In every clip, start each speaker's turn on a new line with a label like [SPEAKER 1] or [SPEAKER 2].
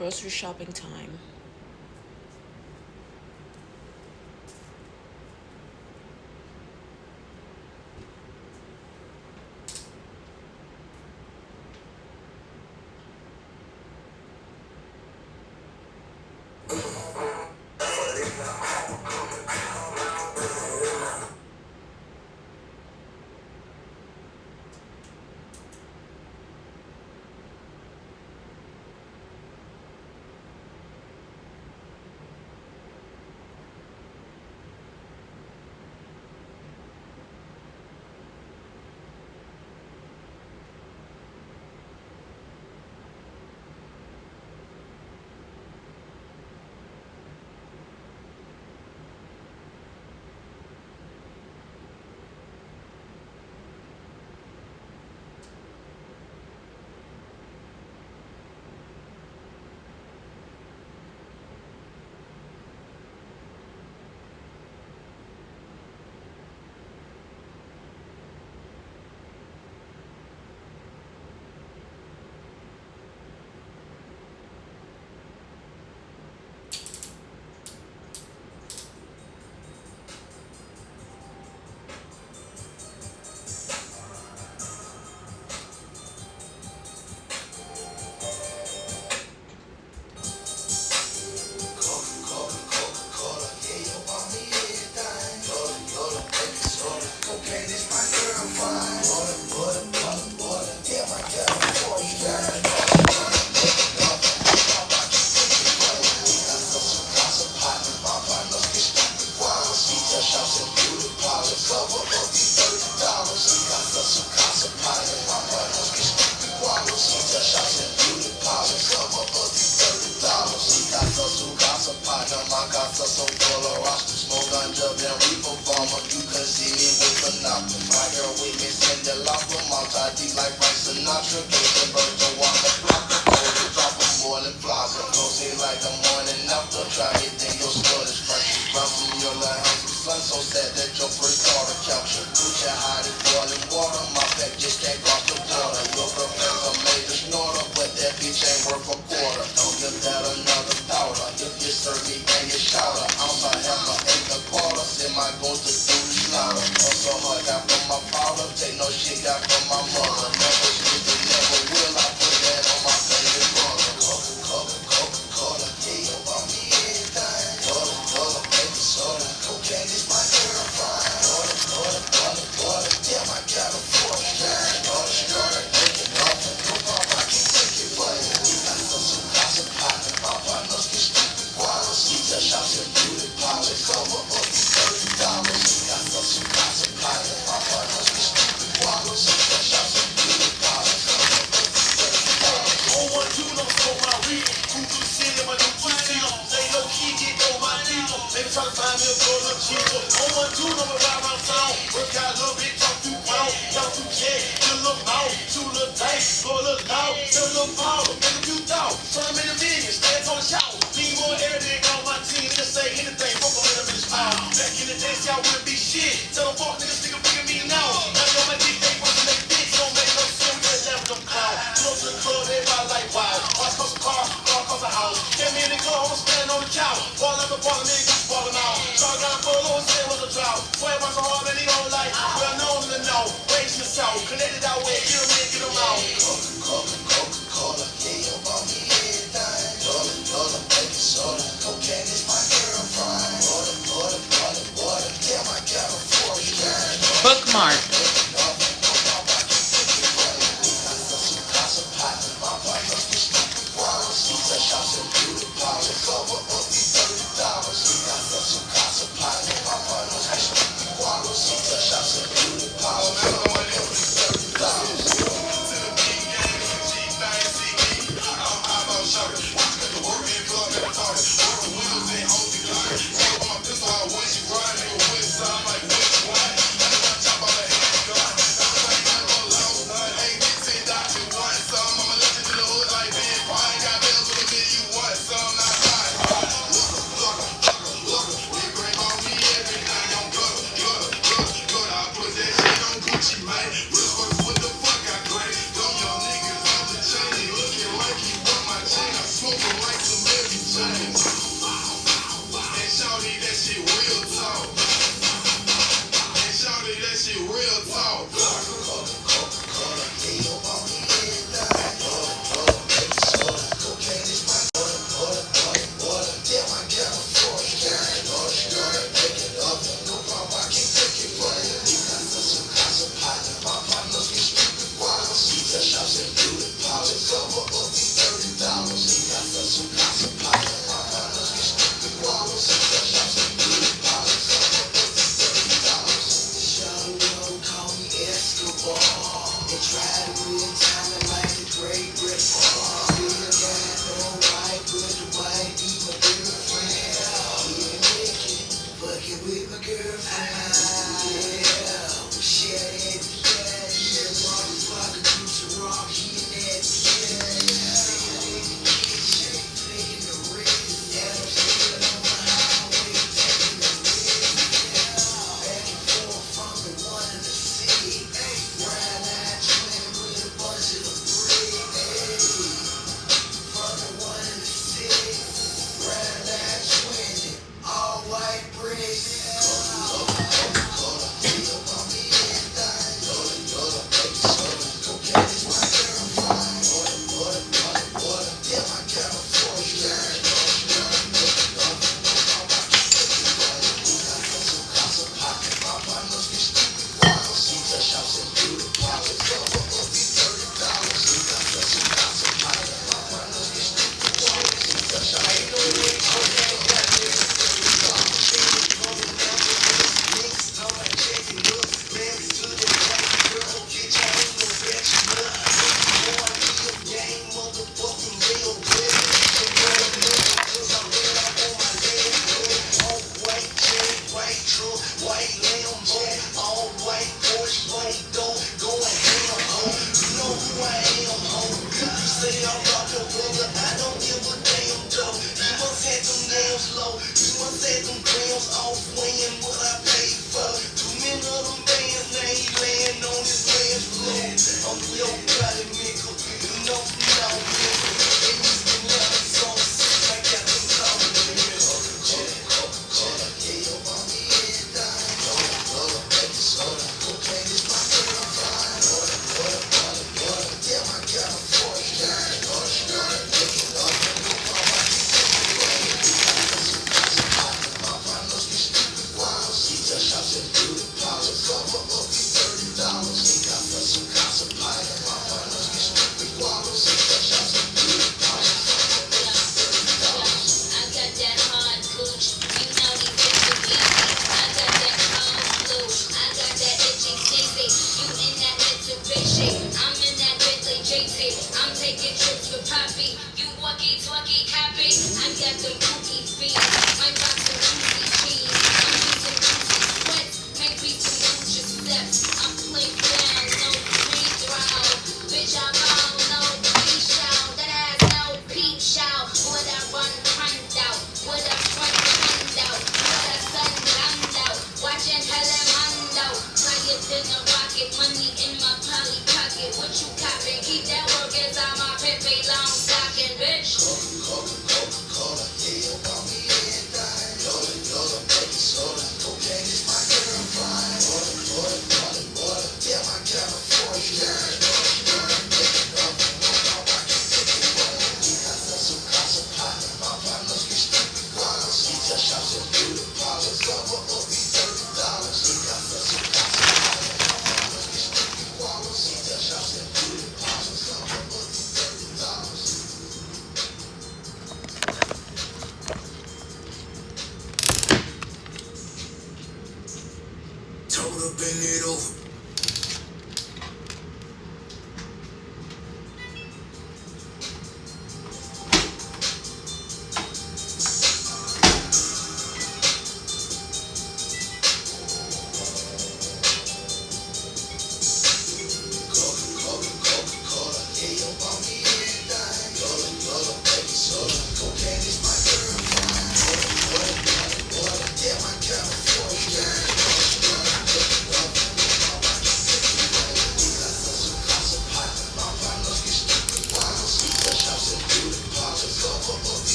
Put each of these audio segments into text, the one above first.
[SPEAKER 1] grocery shopping time. Bookmark.
[SPEAKER 2] it. I'm taking trips with Poppy. You walkie talkie copy. I got the rookie feet. My box of juicy cheese. I'm using juicy sweats. Maybe some ninja steps. I'm playing down, no free throw. Bitch, I'm on no free show. That ass no peep show. Would I run hand out? Would I front hand out? Would I sun land out? Watching Telemundo. Tired than a rocket. Money in my poly pocket. What you copping? Keep that work as I'm my Pepe long stocking, bitch.
[SPEAKER 3] Told her bend it over.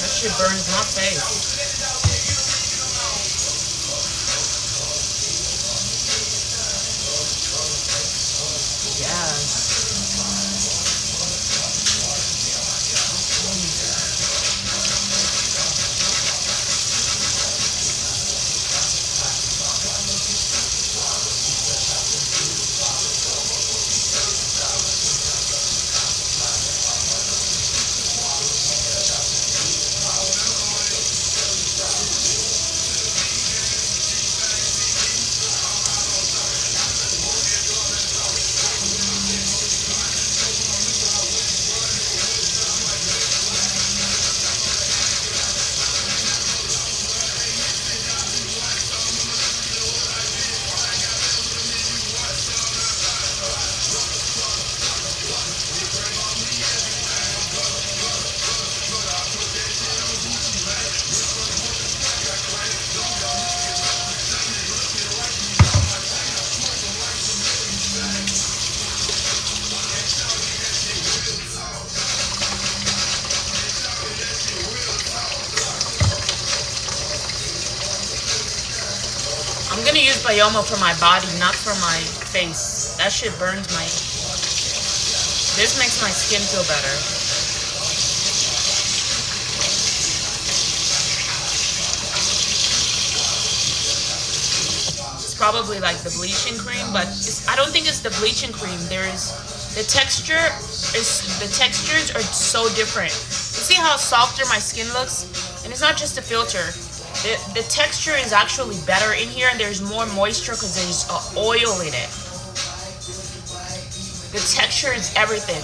[SPEAKER 1] That shit burns my face. Yeah.
[SPEAKER 4] Payoma for my body, not for my face. That shit burns my... This makes my skin feel better. It's probably like the bleaching cream, but I don't think it's the bleaching cream. The textures are so different. You see how softer my skin looks? And it's not just a filter. The texture is actually better in here, and there's more moisture because there's oil in it. The texture is everything.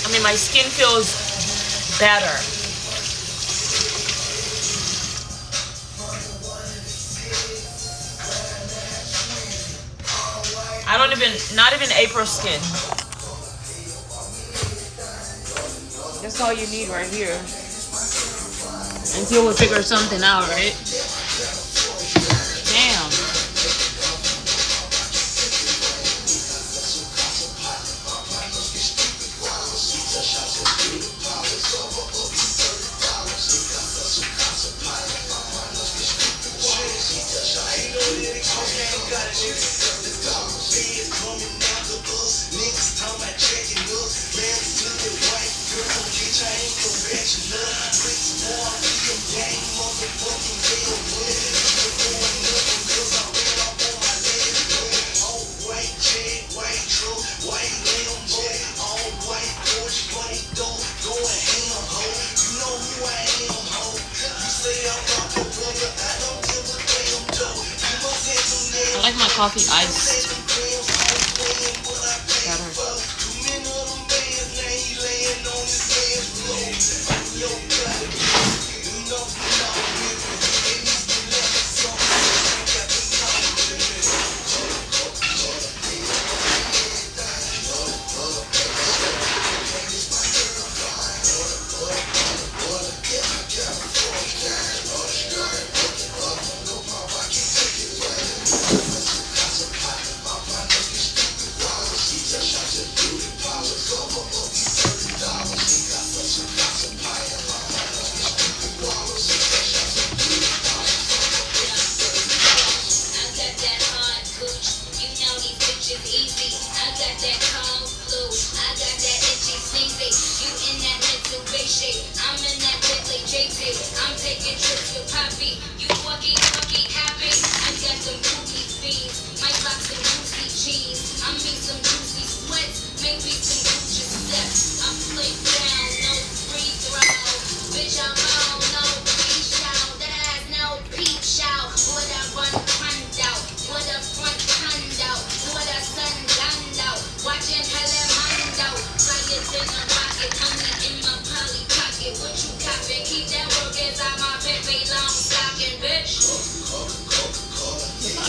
[SPEAKER 4] I mean, my skin feels better. Not even April skin. That's all you need right here. Until we figure something out, right? Damn. I like my coffee iced. Better.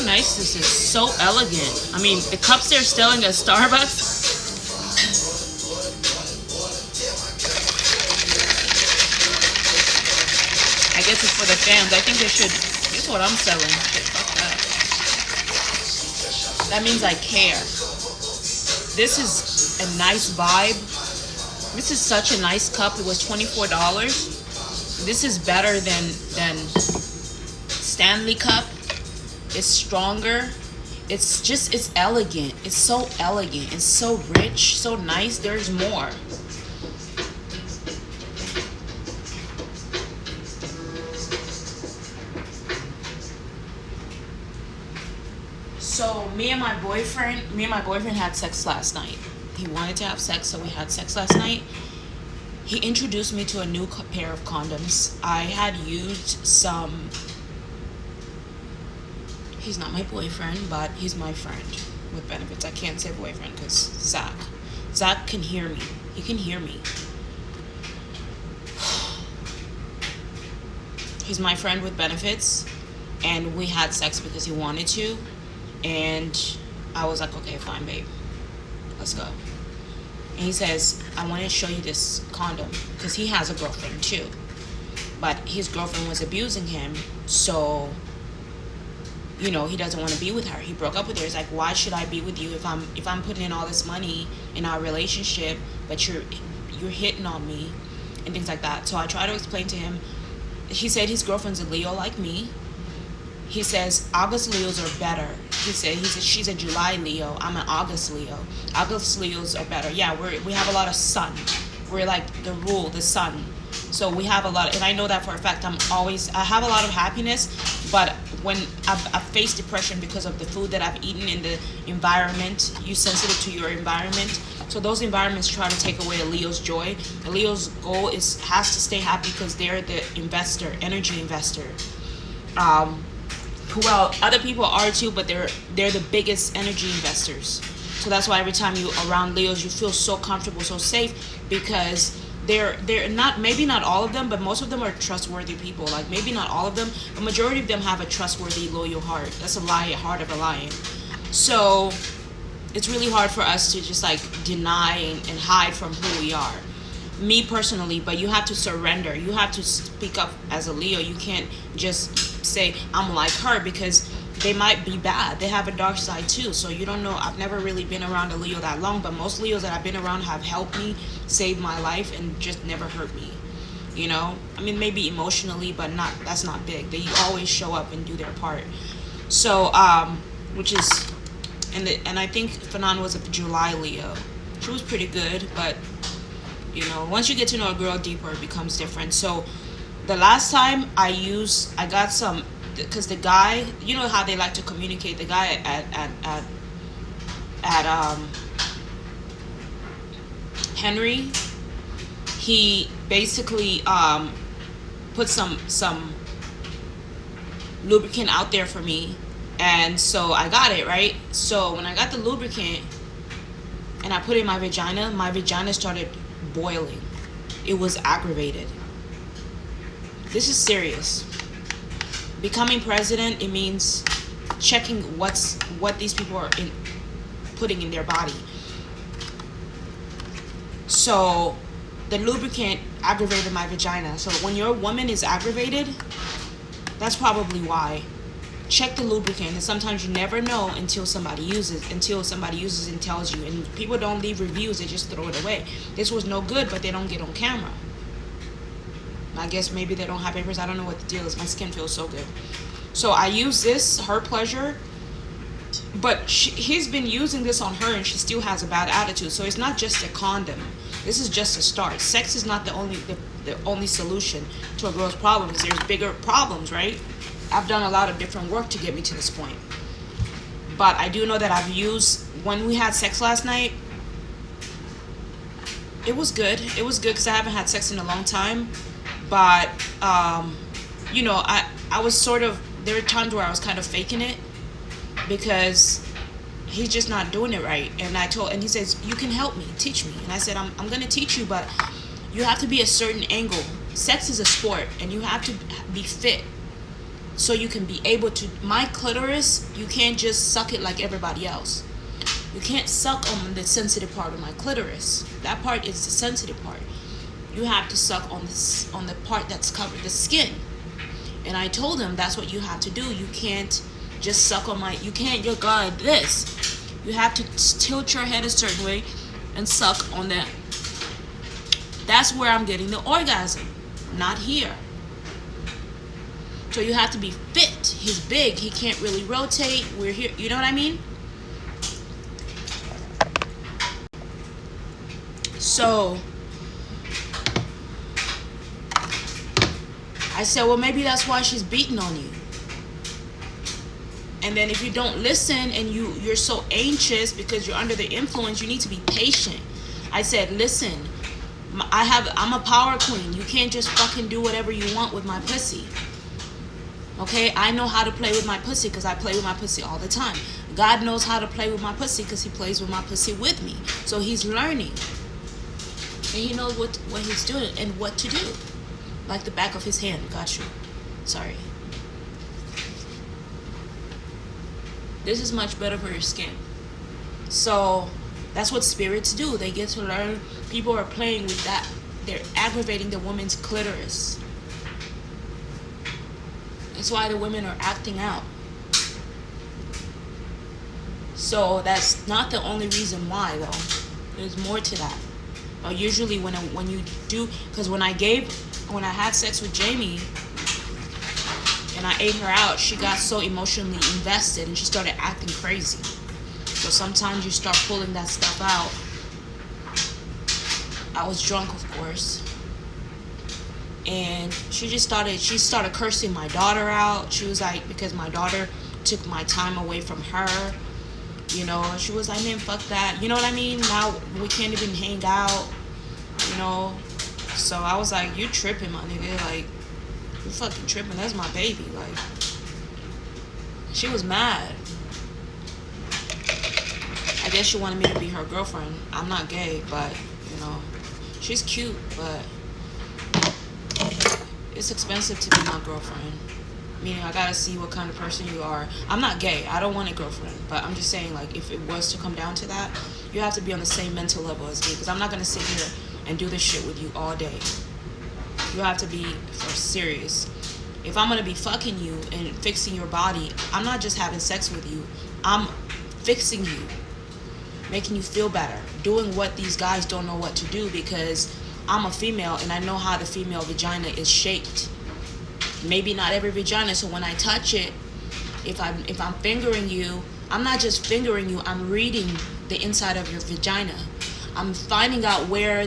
[SPEAKER 4] Nice, this is so elegant. I mean, the cups they're selling at Starbucks. I guess it's for the fans. I think they should. This is what I'm selling. Shit, fuck that. That means I care. This is a nice vibe. This is such a nice cup. It was $24. This is better than Stanley Cup. It's stronger. It's elegant. It's so elegant. It's so rich, so nice. There's more. So me and my boyfriend had sex last night. He wanted to have sex, so we had sex last night. He introduced me to a new pair of condoms. I had used some... He's not my boyfriend, but he's my friend with benefits. I can't say boyfriend because Zach can hear me. He can hear me. He's my friend with benefits, and we had sex because he wanted to, and I was like, okay, fine, babe, let's go. And he says, I want to show you this condom because he has a girlfriend too. but his girlfriend was abusing him, so he doesn't want to be with her. He broke up with her. He's like, why should I be with you if I'm putting in all this money in our relationship, but you're hitting on me and things like that. So I try to explain to him. He said his girlfriend's a Leo like me. He says August Leos are better. He said she's a July Leo. I'm an August Leo. August Leos are better. Yeah, we have a lot of sun. We're like the sun. So we have a lot, and I know that for a fact. I have a lot of happiness, but when I've faced depression because of the food that I've eaten in the environment, you sensitive to your environment. So those environments try to take away a Leo's joy. A Leo's goal has to stay happy because they're the energy investor. Well, other people are too, but they're the biggest energy investors. So that's why every time you around Leos, you feel so comfortable, so safe, because they're not, maybe not all of them, but most of them are trustworthy people. Like maybe not all of them, but majority of them have a trustworthy, loyal heart. That's heart of a lion. So it's really hard for us to just like deny and hide from who we are. Me personally, but you have to surrender. You have to speak up as a Leo. You can't just say I'm like her, because they might be bad. They have a dark side too. So you don't know. I've never really been around a Leo that long, but most Leos that I've been around have helped me, saved my life, and just never hurt me. I mean, maybe emotionally, but that's not big. They always show up and do their part. So which is, and I think Fanon was a July Leo. She was pretty good, but once you get to know a girl deeper, it becomes different. So the last time I got some, because the guy, you know how they like to communicate, the guy at Henry, he basically put some lubricant out there for me, and so I got it, right? So when I got the lubricant and I put it in my vagina started boiling. It was aggravated. This is serious. Becoming president, it means checking what these people are putting in their body. So the lubricant aggravated my vagina. So when your woman is aggravated, that's probably why. Check the lubricant, and sometimes you never know until somebody uses and tells you. And people don't leave reviews, they just throw it away. This was no good, but they don't get on camera. I guess maybe they don't have papers. I don't know what the deal is. My skin feels so good. So I use this, Her Pleasure, but he's been using this on her and she still has a bad attitude. So it's not just a condom. This is just a start. Sex is not the only solution to a girl's problems. There's bigger problems, right? I've done a lot of different work to get me to this point. But I do know that when we had sex last night, it was good. It was good because I haven't had sex in a long time. But, I was there were times where I was kind of faking it because he's just not doing it right. And he says, you can help me, teach me. And I said, I'm going to teach you, but you have to be a certain angle. Sex is a sport and you have to be fit. So you can be able to, my clitoris, you can't just suck it like everybody else. You can't suck on the sensitive part of my clitoris. That part is the sensitive part. You have to suck on the part that's covered, the skin. And I told him that's what you have to do. You can't just suck on you can't just go like this. You have to tilt your head a certain way and suck on that. That's where I'm getting the orgasm, not here. So you have to be fit. He's big. He can't really rotate. We're here. You know what I mean? So I said, well, maybe that's why she's beating on you. And then if you don't listen and you're so anxious because you're under the influence, you need to be patient. I said, listen, I'm a power queen. You can't just fucking do whatever you want with my pussy. Okay, I know how to play with my pussy because I play with my pussy all the time. God knows how to play with my pussy because he plays with my pussy with me. So he's learning. And he knows what he's doing and what to do. Like the back of his hand. Got you. Sorry. This is much better for your skin. So that's what spirits do. They get to learn. People are playing with that. They're aggravating the woman's clitoris. That's why the women are acting out. So that's not the only reason why, though. There's more to that. But usually when you do, because when I had sex with Jamie and I ate her out, she got so emotionally invested and she started acting crazy. So sometimes you start pulling that stuff out. I was drunk, of course. And she started cursing my daughter out. She was like, because my daughter took my time away from her. You know, she was like, man, fuck that. You know what I mean? Now we can't even hang out. You know? So I was like, you tripping, my nigga. Like, you fucking tripping. That's my baby. Like, she was mad. I guess she wanted me to be her girlfriend. I'm not gay, but, you know, she's cute, but it's expensive to be my girlfriend. Meaning I gotta see what kind of person you are. I'm not gay. I don't want a girlfriend. But I'm just saying, like, if it was to come down to that, you have to be on the same mental level as me. Because I'm not gonna sit here and do this shit with you all day. You have to be serious. If I'm gonna be fucking you and fixing your body, I'm not just having sex with you. I'm fixing you. Making you feel better. Doing what these guys don't know what to do, because I'm a female and I know how the female vagina is shaped. Maybe not every vagina, so when I touch it, if I'm fingering you, I'm not just fingering you, I'm reading the inside of your vagina. I'm finding out where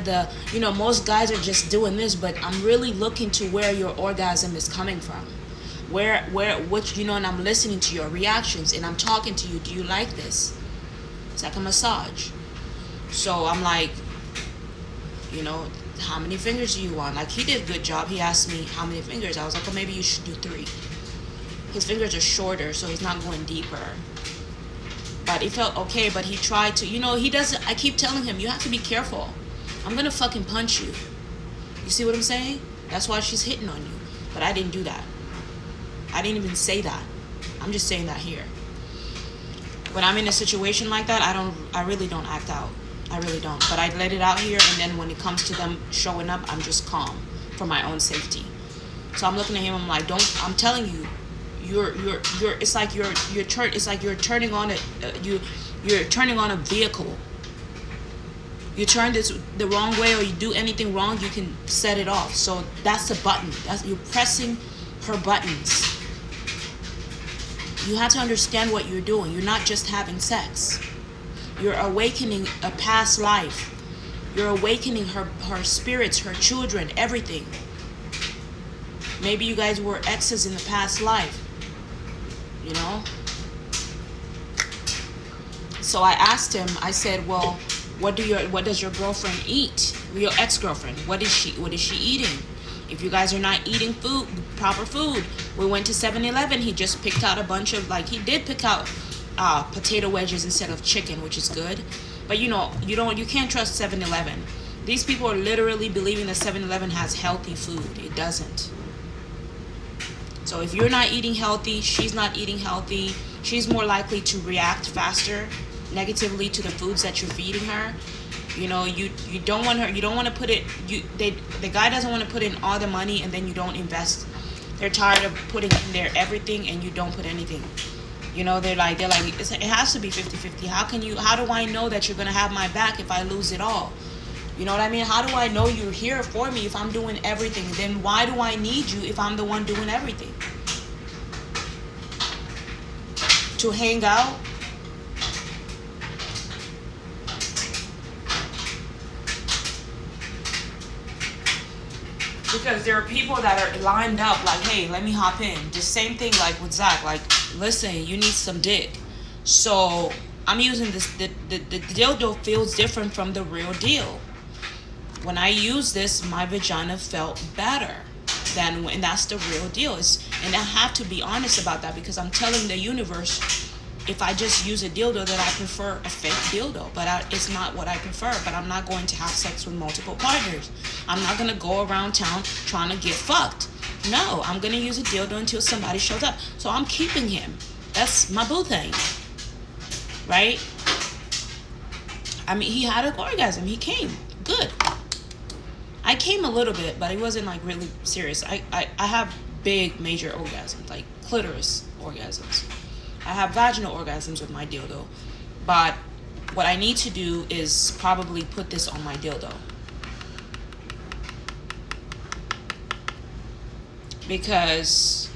[SPEAKER 4] most guys are just doing this, but I'm really looking to where your orgasm is coming from. And I'm listening to your reactions and I'm talking to you. Do you like this? It's like a massage. So I'm like, how many fingers do you want? Like, he did a good job. He asked me how many fingers. I was like, well, maybe you should do 3. His fingers are shorter, so he's not going deeper. But it felt okay, but he tried to, he doesn't, I keep telling him, you have to be careful. I'm going to fucking punch you. You see what I'm saying? That's why she's hitting on you. But I didn't do that. I didn't even say that. I'm just saying that here. When I'm in a situation like that, I really don't act out. I really don't. But I let it out here, and then when it comes to them showing up, I'm just calm for my own safety. So I'm looking at him. I'm like, I'm telling you, it's like you're turning on you're turning on a vehicle. You turn this the wrong way, or you do anything wrong, you can set it off. So that's the button. You're pressing her buttons. You have to understand what you're doing. You're not just having sex. You're awakening a past life. You're awakening her spirits, her children, everything. Maybe you guys were exes in the past life. So I asked him, I said, well, what does your girlfriend eat? Your ex-girlfriend, what is she eating? If you guys are not eating proper food. We went to 7-Eleven. He just picked out a bunch of, he did pick out potato wedges instead of chicken, which is good. But you can't trust 7-Eleven. These people are literally believing that 7-Eleven has healthy food. It doesn't. So if you're not eating healthy, she's not eating healthy, she's more likely to react faster negatively to the foods that you're feeding her. You don't want her, you don't want to put it, the guy doesn't want to put in all the money and then you don't invest. They're tired of putting in there everything and you don't put anything. They're like, it has to be 50-50. How do I know that you're going to have my back if I lose it all? You know what I mean? How do I know you're here for me if I'm doing everything? Then why do I need you if I'm the one doing everything? To hang out? Because there are people that are lined up like, hey, let me hop in. The same thing like with Zach. Like, listen, you need some dick. So I'm using this. The dildo feels different from the real deal. When I use this, my vagina felt better than when that's the real deal. And I have to be honest about that, because I'm telling the universe, if I just use a dildo, that I prefer a fake dildo. But it's not what I prefer. But I'm not going to have sex with multiple partners. I'm not going to go around town trying to get fucked. No, I'm going to use a dildo until somebody shows up. So I'm keeping him. That's my boo thing. Right? I mean, he had an orgasm. He came. Good. I came a little bit, but it wasn't like really serious. I have big major orgasms, like clitoris orgasms. I have vaginal orgasms with my dildo, but what I need to do is probably put this on my dildo, because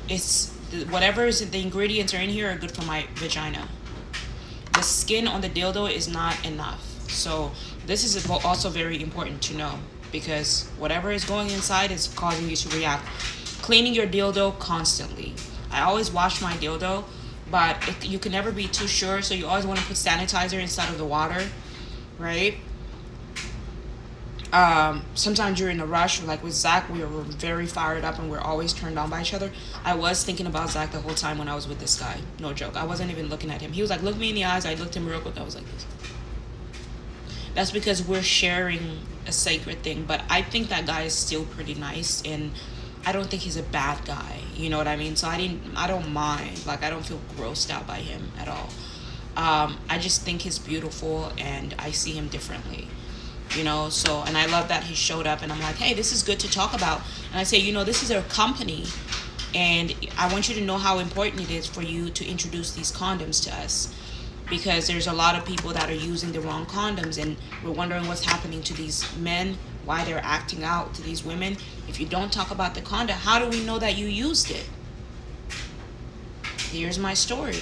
[SPEAKER 4] it's whatever is the ingredients are in here are good for my vagina. The skin on the dildo is not enough, so this is also very important to know, because whatever is going inside is causing you to react. Cleaning your dildo constantly. I always wash my dildo, but you can never be too sure, so you always want to put sanitizer inside of the water, right? Sometimes you're in a rush, like with Zach, we were very fired up and we're always turned on by each other. I was thinking about Zach the whole time when I was with this guy. No joke. I wasn't even looking at him. He was like, look me in the eyes. I looked him real quick. I was like this. That's because we're sharing a sacred thing. But I think that guy is still pretty nice, and I don't think he's a bad guy. You know what I mean? So I don't mind. Like, I don't feel grossed out by him at all. I just think he's beautiful and I see him differently. You know, so, and I love that he showed up, and I'm like, hey, this is good to talk about. And I say, you know, this is our company, and I want you to know how important it is for you to introduce these condoms to us, because there's a lot of people that are using the wrong condoms, and we're wondering what's happening to these men, why they're acting out to these women. If you don't talk about the condom, how do we know that you used it? Here's my story.